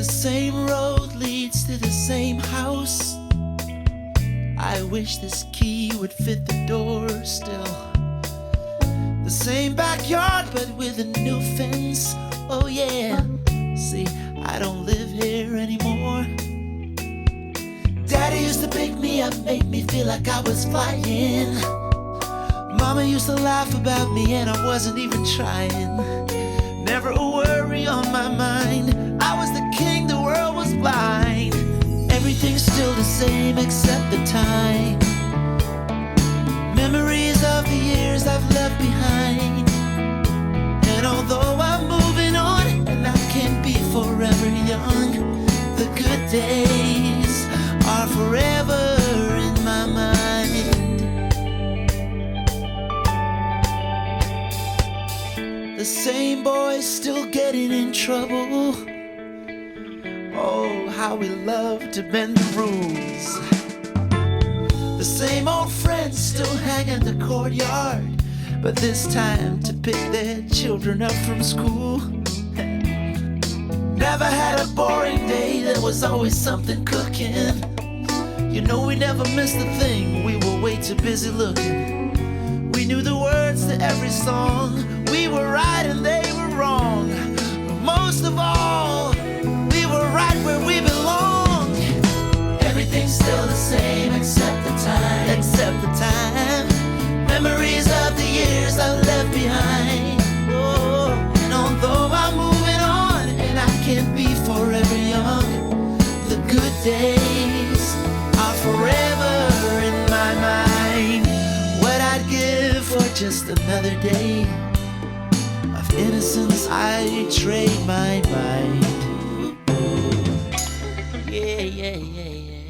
The same road leads to the same house. I wish this key would fit the door still. The same backyard but with a new fence. Oh yeah, see, I don't live here anymore. Daddy used to pick me up, make me feel like I was flying. Mama used to laugh about me and I wasn't even trying. Never a worry on my mind. I was the king, the world was blind. Everything's still the same except the time. Memories of the years I've left behind. And although I'm moving on and I can't be forever young, the good days are forever in my mind. The same boys still getting in trouble. Oh, how we love to bend the rules. The same old friends still hang in the courtyard, but this time to pick their children up from school. Never had a boring day, there was always something cooking. You know we never missed a thing, we were way too busy looking. We knew the words to every song, we were right and they were wrong. But most of all, we were right where we belong. Everything's still the same except the time. Except the time. Memories of the years I left behind. Oh, and although I'm moving on and I can't be forever young, the good days are forever in my mind. What I'd give for just another day of innocence, I trade my mind. Yeah, yeah, yeah, yeah.